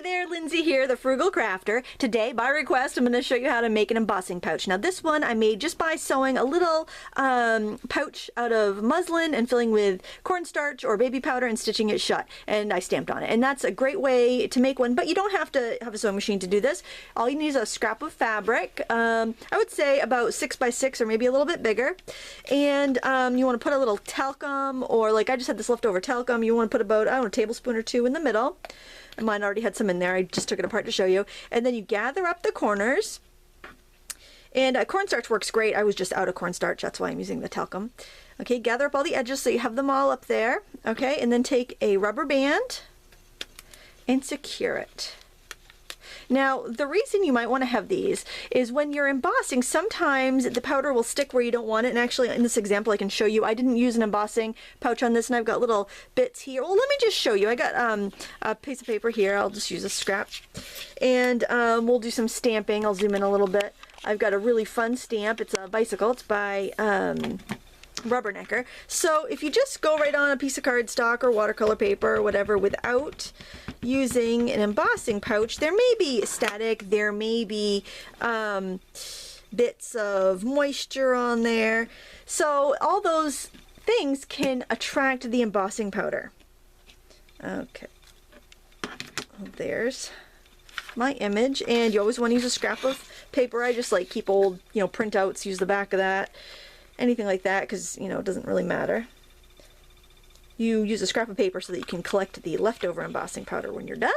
there, Lindsay here, the Frugal Crafter. Today, by request, I'm going to show you how to make an embossing pouch. Now this one I made just by sewing a little pouch out of muslin and filling with cornstarch or baby powder and stitching it shut. And I stamped on it. And that's a great way to make one, but you don't have to have a sewing machine to do this. All you need is a scrap of fabric. I would say about 6 by 6 or maybe a little bit bigger. And you want to put a little talcum, or like I just had this leftover talcum, you want to put about, I don't know, a tablespoon or two in the middle. And mine already had some in there. I just took it apart to show you. And then you gather up the corners. And cornstarch works great. I was just out of cornstarch. That's why I'm using the talcum. Okay, gather up all the edges so you have them all up there. Okay, and then take a rubber band and secure it. Now, the reason you might want to have these is when you're embossing, sometimes the powder will stick where you don't want it. And actually, in this example, I can show you, I didn't use an embossing pouch on this, and I've got little bits here. Well, let me just show you. I got a piece of paper here. I'll just use a scrap. And we'll do some stamping. I'll zoom in a little bit. I've got a really fun stamp. It's a bicycle. It's by Rubbernecker. So if you just go right on a piece of cardstock or watercolor paper or whatever without using an embossing pouch, there may be static, there may be bits of moisture on there. So all those things can attract the embossing powder. Okay, there's my image, and you always want to use a scrap of paper. I just like keep old, printouts, use the back of that. Anything like that, because, it doesn't really matter. You use a scrap of paper so that you can collect the leftover embossing powder when you're done.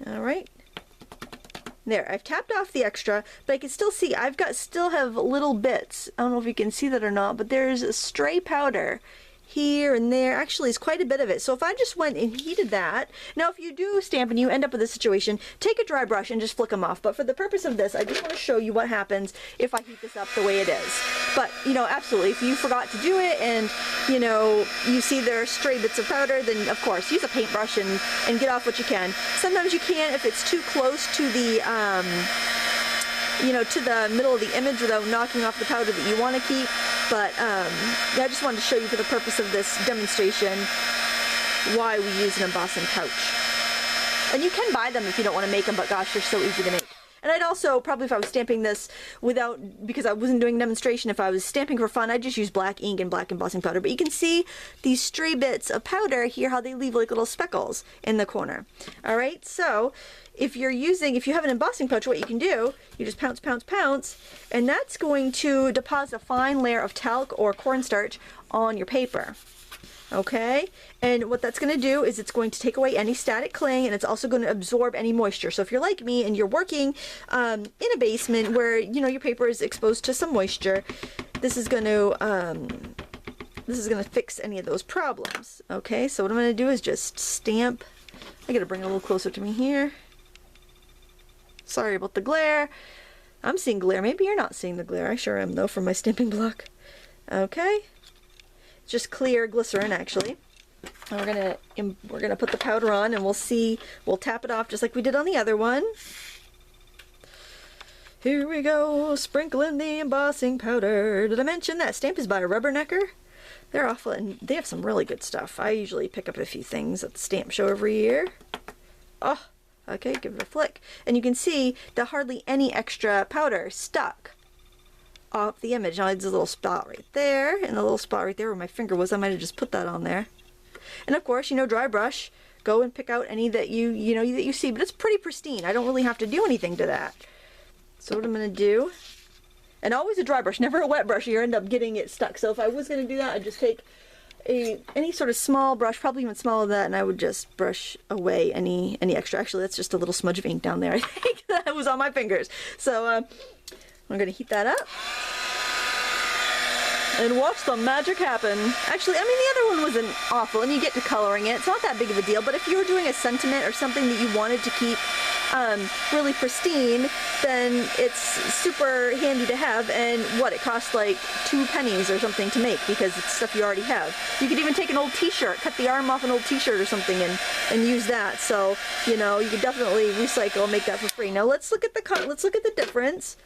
Alright. There, I've tapped off the extra, but I can still see, still have little bits. I don't know if you can see that or not, but there's a stray powder here and there. Actually, it's quite a bit of it. So if I just went and heated that, now if you do stamp and you end up with this situation, take a dry brush and just flick them off. But for the purpose of this, I just want to show you what happens if I heat this up the way it is. But, absolutely, if you forgot to do it and, you see there are stray bits of powder, then of course, use a paintbrush and get off what you can. Sometimes you can't if it's too close to the, to the middle of the image without knocking off the powder that you want to keep. But yeah, I just wanted to show you for the purpose of this demonstration why we use an embossing pouch. And you can buy them if you don't want to make them, but gosh, they're so easy to make. And I'd also, probably if I was stamping this because I wasn't doing a demonstration, if I was stamping for fun, I'd just use black ink and black embossing powder. But you can see these stray bits of powder here, how they leave like little speckles in the corner. Alright, so if you have an embossing pouch, what you can do, you just pounce, pounce, pounce, and that's going to deposit a fine layer of talc or cornstarch on your paper. Okay, and what that's going to do is it's going to take away any static cling, and it's also going to absorb any moisture. So if you're like me and you're working in a basement where your paper is exposed to some moisture, this is going to fix any of those problems. Okay, so what I'm going to do is just stamp. I got to bring it a little closer to me here. Sorry about the glare. I'm seeing glare. Maybe you're not seeing the glare. I sure am though from my stamping block. Okay. Just clear glycerin actually. And we're gonna put the powder on, and we'll tap it off just like we did on the other one. Here we go, sprinkling the embossing powder. Did I mention that stamp is by Rubbernecker? They're awful, and they have some really good stuff. I usually pick up a few things at the stamp show every year. Oh, okay, give it a flick. And you can see that hardly any extra powder stuck off the image. Now there's a little spot right there, and a little spot right there where my finger was. I might have just put that on there. And of course, dry brush, go and pick out any that you see, but it's pretty pristine. I don't really have to do anything to that. So what I'm going to do, and always a dry brush, never a wet brush, or you end up getting it stuck. So if I was going to do that, I'd just take any sort of small brush, probably even smaller than that, and I would just brush away any extra. Actually, that's just a little smudge of ink down there. I think that was on my fingers. So I'm going to heat that up and watch the magic happen. Actually, the other one wasn't awful, and you get to coloring it. It's not that big of a deal, but if you were doing a sentiment or something that you wanted to keep really pristine, then it's super handy to have. And it costs like 2 pennies or something to make, because it's stuff you already have. You could even take an old t-shirt, cut the arm off an old t-shirt or something and use that. So, you could definitely recycle and make that for free. Now let's look at the difference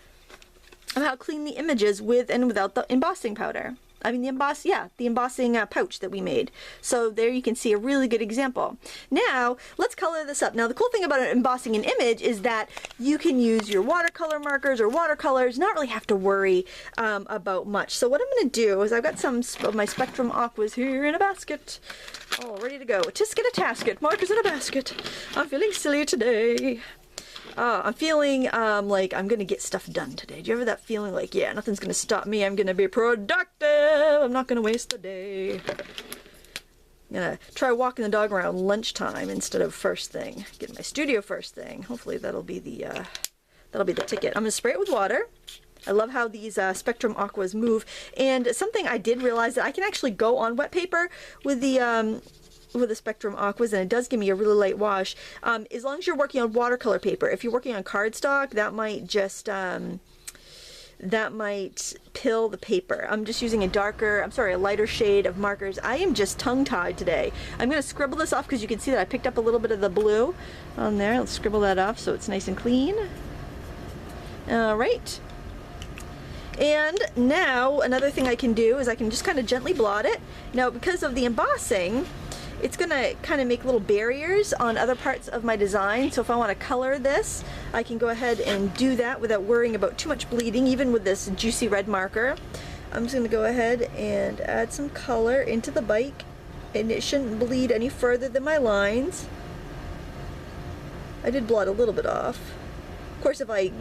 of how clean the image is with and without the embossing powder. the embossing pouch that we made. So there you can see a really good example. Now let's color this up. Now the cool thing about embossing an image is that you can use your watercolor markers or watercolors, not really have to worry about much. So what I'm going to do is I've got some of my Spectrum Aquas here in a basket, all ready to go. Tisket a tasket, markers in a basket. I'm feeling silly today. I'm feeling like I'm gonna get stuff done today. Do you ever that feeling like, yeah, nothing's gonna stop me, I'm gonna be productive, I'm not gonna waste the day. I'm gonna try walking the dog around lunchtime instead of first thing. Get in my studio first thing. Hopefully that'll be the ticket. I'm gonna spray it with water. I love how these Spectrum Aquas move, and something I did realize that I can actually go on wet paper with the Spectrum Aquas, and it does give me a really light wash, as long as you're working on watercolor paper. If you're working on cardstock, that might just that might pill the paper. I'm just using a lighter shade of markers. I am just tongue-tied today. I'm going to scribble this off because you can see that I picked up a little bit of the blue on there. Let's scribble that off so it's nice and clean. All right. And now another thing I can do is I can just kind of gently blot it. Now because of the embossing, it's going to kind of make little barriers on other parts of my design. So if I want to color this, I can go ahead and do that without worrying about too much bleeding, even with this juicy red marker. I'm just going to go ahead and add some color into the bike, and it shouldn't bleed any further than my lines. I did blot a little bit off. Of course, if I,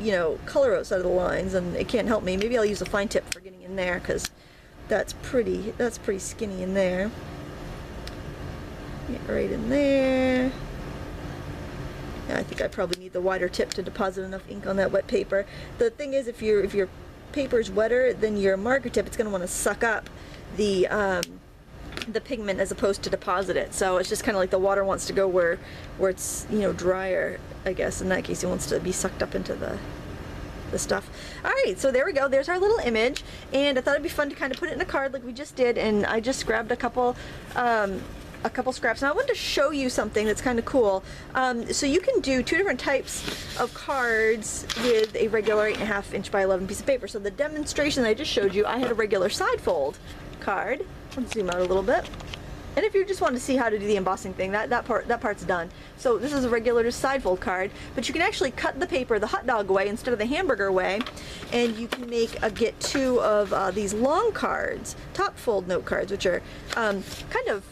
color outside of the lines, then it can't help me. Maybe I'll use a fine tip for getting in there, because that's pretty skinny in there. Get right in there. Yeah, I think I probably need the wider tip to deposit enough ink on that wet paper. The thing is, if your paper's wetter than your marker tip, it's going to want to suck up the pigment as opposed to deposit it. So it's just kind of like the water wants to go where it's drier. I guess in that case it wants to be sucked up into the stuff. Alright, so there we go. There's our little image, and I thought it'd be fun to kind of put it in a card like we just did, and I just grabbed a couple scraps. Now I wanted to show you something that's kind of cool. So you can do two different types of cards with a regular 8.5 inch by 11 piece of paper. So the demonstration that I just showed you, I had a regular side fold card. Let's zoom out a little bit. And if you just want to see how to do the embossing thing, that part's done. So this is a regular side fold card, but you can actually cut the paper the hot dog way instead of the hamburger way, and you can get two of these long cards, top fold note cards, which are kind of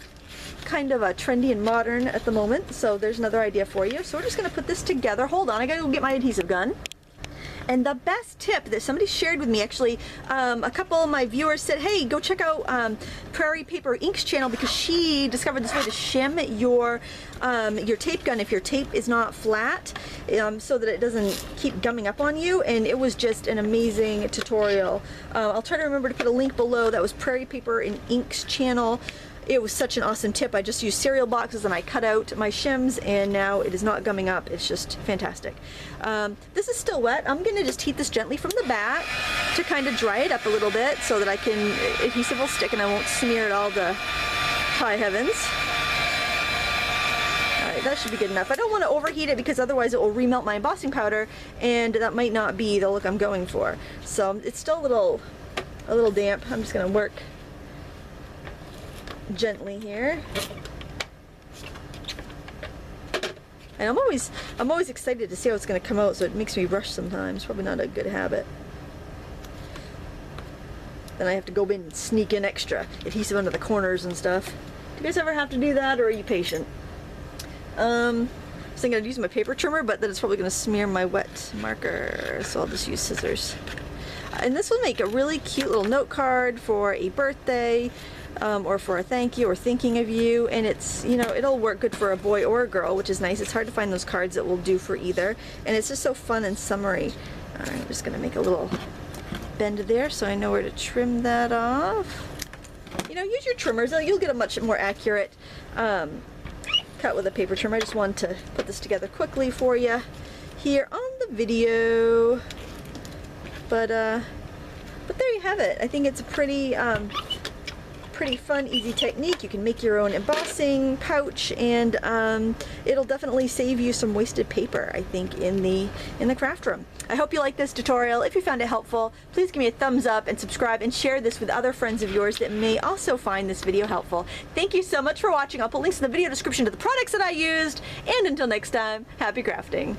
trendy and modern at the moment. So there's another idea for you. So we're just going to put this together. Hold on, I gotta go get my adhesive gun. And the best tip that somebody shared with me, actually, a couple of my viewers said, hey, go check out Prairie Paper Ink's channel, because she discovered this way to shim your tape gun if your tape is not flat, so that it doesn't keep gumming up on you. And it was just an amazing tutorial. I'll try to remember to put a link below. That was Prairie Paper Ink's channel. It was such an awesome tip. I just used cereal boxes and I cut out my shims, and now it is not gumming up. It's just fantastic. This is still wet. I'm going to just heat this gently from the back to kind of dry it up a little bit so that adhesive will stick and I won't smear it all to high heavens. Alright, that should be good enough. I don't want to overheat it because otherwise it will remelt my embossing powder, and that might not be the look I'm going for. So it's still a little damp. I'm just going to work gently here. And I'm always excited to see how it's going to come out, so it makes me rush sometimes. Probably not a good habit. Then I have to go in and sneak in extra adhesive under the corners and stuff. Do you guys ever have to do that, or are you patient? I was thinking I'd use my paper trimmer, but then it's probably going to smear my wet marker, so I'll just use scissors. And this will make a really cute little note card for a birthday, or for a thank you or thinking of you, and it's, it'll work good for a boy or a girl, which is nice. It's hard to find those cards that will do for either, and it's just so fun and summery. Alright, I'm just going to make a little bend there so I know where to trim that off. Use your trimmers. You'll get a much more accurate cut with a paper trimmer. I just wanted to put this together quickly for you here on the video. But there you have it. I think it's a pretty pretty fun, easy technique. You can make your own embossing pouch, and it'll definitely save you some wasted paper, I think, in the craft room. I hope you like this tutorial. If you found it helpful, please give me a thumbs up and subscribe and share this with other friends of yours that may also find this video helpful. Thank you so much for watching. I'll put links in the video description to the products that I used, and until next time, happy crafting.